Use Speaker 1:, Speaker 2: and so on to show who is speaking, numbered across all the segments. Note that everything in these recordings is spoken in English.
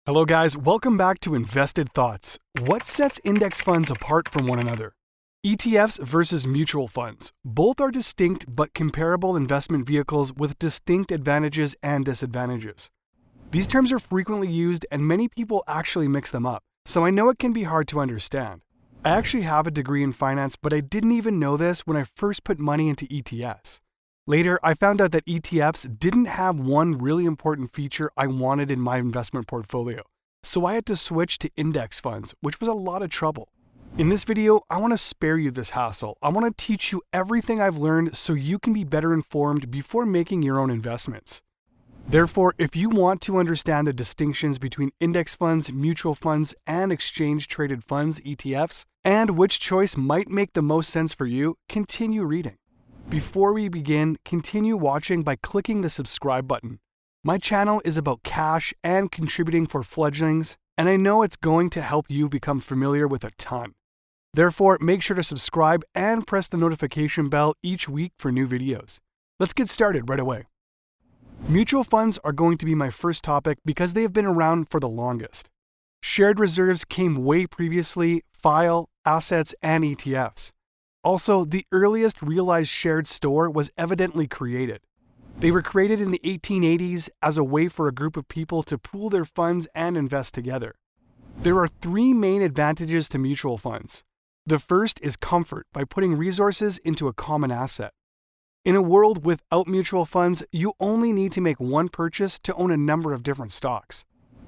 Speaker 1: Hello guys, welcome back to Invested Thoughts. What sets index funds apart from one another? ETFs versus mutual funds. Both are distinct but comparable investment vehicles with distinct advantages and disadvantages. These terms are frequently used and many people actually mix them up, so I know it can be hard to understand. I actually have a degree in finance, but I didn't even know this when I first put money into ETFs. Later, I found out that ETFs didn't have one really important feature I wanted in my investment portfolio, so I had to switch to index funds, which was a lot of trouble. In this video, I want to spare you this hassle. I want to teach you everything I've learned so you can be better informed before making your own investments. Therefore, if you want to understand the distinctions between index funds, mutual funds, and exchange-traded funds, ETFs, and which choice might make the most sense for you, continue reading. Before we begin, continue watching by clicking the subscribe button. My channel is about cash and contributing for fledglings, and I know it's going to help you become familiar with a ton. Therefore, make sure to subscribe and press the notification bell each week for new videos. Let's get started right away. Mutual funds are going to be my first topic because they have been around for the longest. Shared reserves came way previously, file, assets, and ETFs. Also, the earliest realized shared store was evidently created. They were created in the 1880s as a way for a group of people to pool their funds and invest together. There are three main advantages to mutual funds. The first is comfort by putting resources into a common asset. In a world without mutual funds, you only need to make one purchase to own a number of different stocks,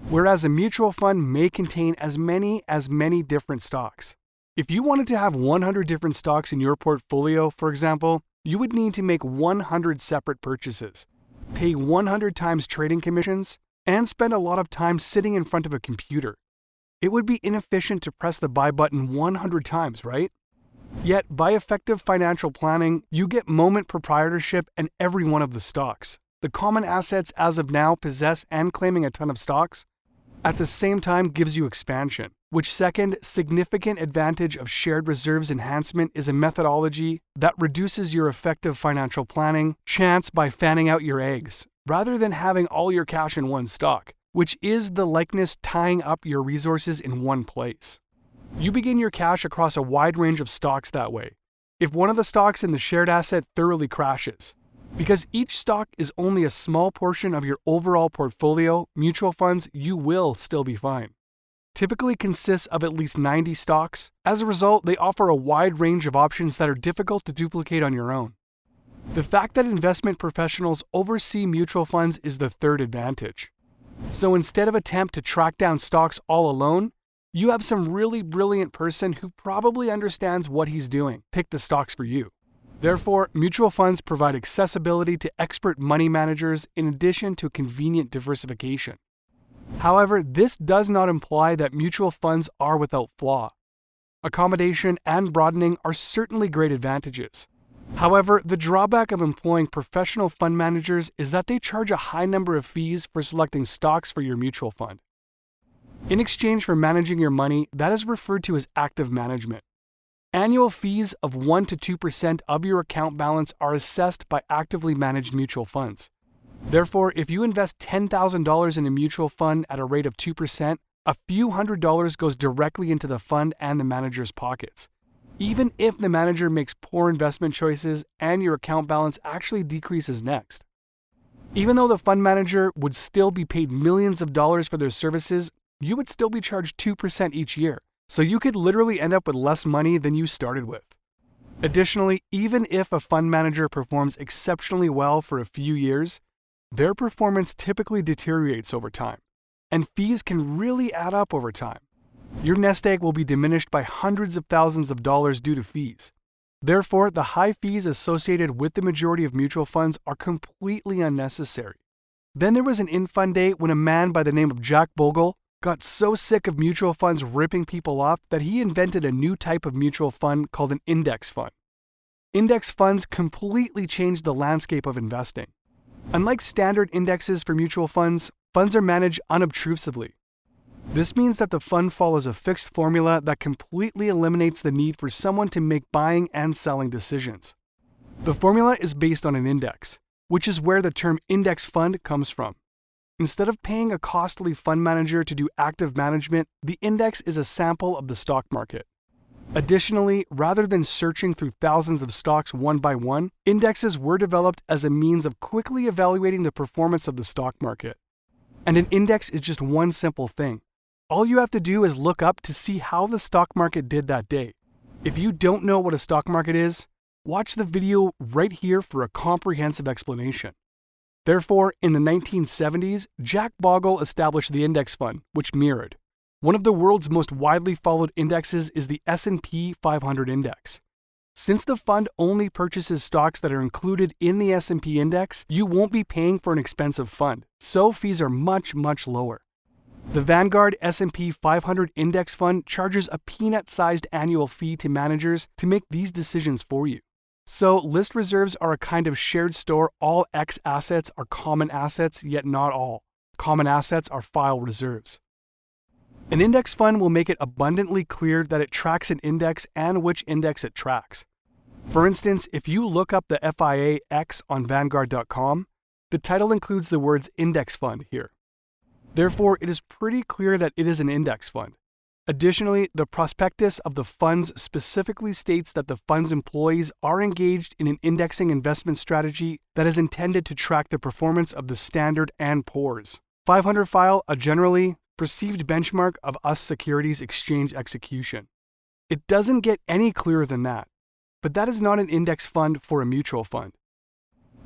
Speaker 1: whereas a mutual fund may contain as many different stocks. If you wanted to have 100 different stocks in your portfolio, for example, you would need to make 100 separate purchases, pay 100 times trading commissions, and spend a lot of time sitting in front of a computer. It would be inefficient to press the buy button 100 times, right? Yet, by effective financial planning, you get moment proprietorship in every one of the stocks. The common assets as of now possess and claiming a ton of stocks, at the same time gives you expansion, which second significant advantage of shared reserves enhancement is a methodology that reduces your effective financial planning chance by fanning out your eggs, rather than having all your cash in one stock, which is the likeness tying up your resources in one place. You begin your cash across a wide range of stocks that way. If one of the stocks in the shared asset thoroughly crashes, because each stock is only a small portion of your overall portfolio, mutual funds, you will still be fine. Typically consists of at least 90 stocks. As a result, they offer a wide range of options that are difficult to duplicate on your own. The fact that investment professionals oversee mutual funds is the third advantage. So instead of attempt to track down stocks all alone, you have some really brilliant person who probably understands what he's doing pick the stocks for you. Therefore, mutual funds provide accessibility to expert money managers in addition to convenient diversification. However, this does not imply that mutual funds are without flaw. Accommodation and broadening are certainly great advantages. However, the drawback of employing professional fund managers is that they charge a high number of fees for selecting stocks for your mutual fund. In exchange for managing your money, that is referred to as active management. Annual fees of 1 to 2% of your account balance are assessed by actively managed mutual funds. Therefore, if you invest $10,000 in a mutual fund at a rate of 2%, a few $100s goes directly into the fund and the manager's pockets, even if the manager makes poor investment choices and your account balance actually decreases next. Even though the fund manager would still be paid millions of dollars for their services, you would still be charged 2% each year. So you could literally end up with less money than you started with. Additionally, even if a fund manager performs exceptionally well for a few years, their performance typically deteriorates over time, and fees can really add up over time. Your nest egg will be diminished by hundreds of thousands of dollars due to fees. Therefore, the high fees associated with the majority of mutual funds are completely unnecessary. Then there was an in-fund day when a man by the name of Jack Bogle got so sick of mutual funds ripping people off that he invented a new type of mutual fund called an index fund. Index funds completely changed the landscape of investing. Unlike standard indexes for mutual funds, funds are managed unobtrusively. This means that the fund follows a fixed formula that completely eliminates the need for someone to make buying and selling decisions. The formula is based on an index, which is where the term index fund comes from. Instead of paying a costly fund manager to do active management, the index is a sample of the stock market. Additionally, rather than searching through thousands of stocks one by one, indexes were developed as a means of quickly evaluating the performance of the stock market. And an index is just one simple thing. All you have to do is look up to see how the stock market did that day. If you don't know what a stock market is, watch the video right here for a comprehensive explanation. Therefore, in the 1970s, Jack Bogle established the index fund, which mirrored. One of the world's most widely followed indexes is the S&P 500 index. Since the fund only purchases stocks that are included in the S&P index, you won't be paying for an expensive fund, so fees are much, much lower. The Vanguard S&P 500 index fund charges a peanut-sized annual fee to managers to make these decisions for you. So, list reserves are a kind of shared store. All X assets are common assets, yet not all. Common assets are file reserves. An index fund will make it abundantly clear that it tracks an index and which index it tracks. For instance, if you look up the FIA X on Vanguard.com, the title includes the words index fund here. Therefore, it is pretty clear that it is an index fund. Additionally, the prospectus of the funds specifically states that the fund's employees are engaged in an indexing investment strategy that is intended to track the performance of the Standard & Poor's 500 file, a generally perceived benchmark of US securities exchange execution. It doesn't get any clearer than that, but that is not an index fund for a mutual fund.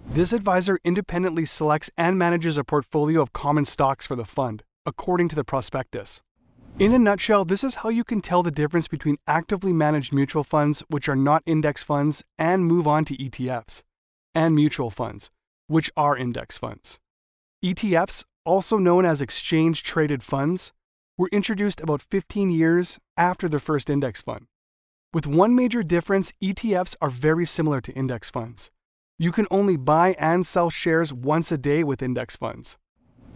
Speaker 1: This advisor independently selects and manages a portfolio of common stocks for the fund, according to the prospectus. In a nutshell, this is how you can tell the difference between actively managed mutual funds, which are not index funds, and move on to ETFs, and mutual funds, which are index funds. ETFs, also known as exchange-traded funds, were introduced about 15 years after the first index fund. With one major difference, ETFs are very similar to index funds. You can only buy and sell shares once a day with index funds.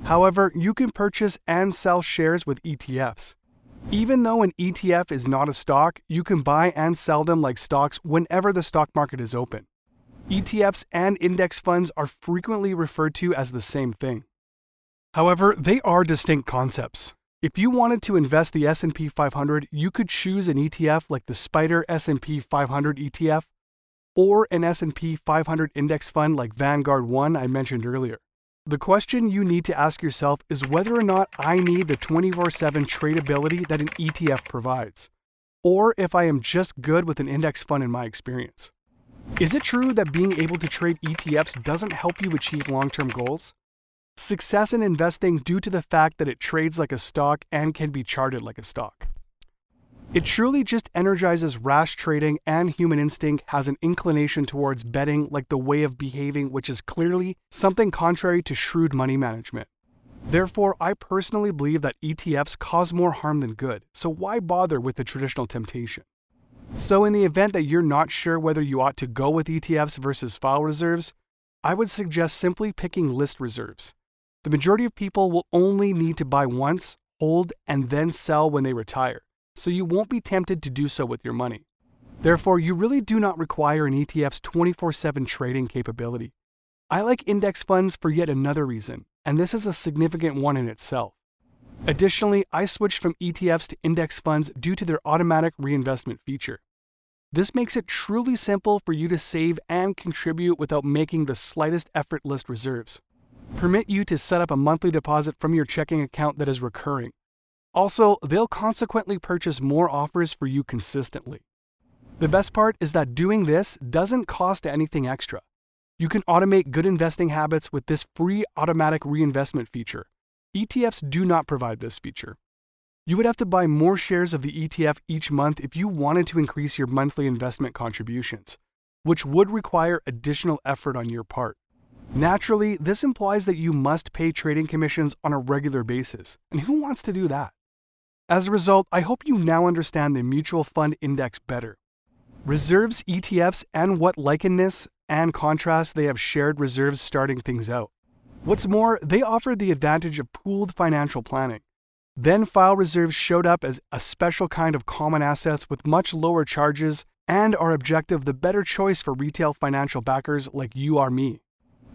Speaker 1: However, you can purchase and sell shares with ETFs. Even though an ETF is not a stock, you can buy and sell them like stocks whenever the stock market is open. ETFs and index funds are frequently referred to as the same thing. However, they are distinct concepts. If you wanted to invest the S&P 500, you could choose an ETF like the Spider S&P 500 ETF or an S&P 500 index fund like Vanguard 1 I mentioned earlier. The question you need to ask yourself is whether or not I need the 24/7 tradability that an ETF provides, or if I am just good with an index fund in my experience. Is it true that being able to trade ETFs doesn't help you achieve long-term goals? Success in investing due to the fact that it trades like a stock and can be charted like a stock. It truly just energizes rash trading, and human instinct has an inclination towards betting like the way of behaving, which is clearly something contrary to shrewd money management. Therefore, I personally believe that ETFs cause more harm than good, so why bother with the traditional temptation? So in the event that you're not sure whether you ought to go with ETFs versus file reserves, I would suggest simply picking list reserves. The majority of people will only need to buy once, hold, and then sell when they retire, so you won't be tempted to do so with your money. Therefore, you really do not require an ETF's 24/7 trading capability. I like index funds for yet another reason, and this is a significant one in itself. Additionally, I switched from ETFs to index funds due to their automatic reinvestment feature. This makes it truly simple for you to save and contribute without making the slightest effort. List reserves permit you to set up a monthly deposit from your checking account that is recurring. Also, they'll consequently purchase more offers for you consistently. The best part is that doing this doesn't cost anything extra. You can automate good investing habits with this free automatic reinvestment feature. ETFs do not provide this feature. You would have to buy more shares of the ETF each month if you wanted to increase your monthly investment contributions, which would require additional effort on your part. Naturally, this implies that you must pay trading commissions on a regular basis, and who wants to do that? As a result, I hope you now understand the mutual fund index better. Reserves, ETFs, and what likeness and contrast they have shared reserves starting things out. What's more, they offered the advantage of pooled financial planning. Then file reserves showed up as a special kind of common assets with much lower charges and are objective the better choice for retail financial backers like you or me.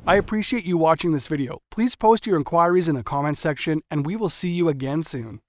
Speaker 1: I appreciate you watching this video. Please post your inquiries in the comments section, and we will see you again soon.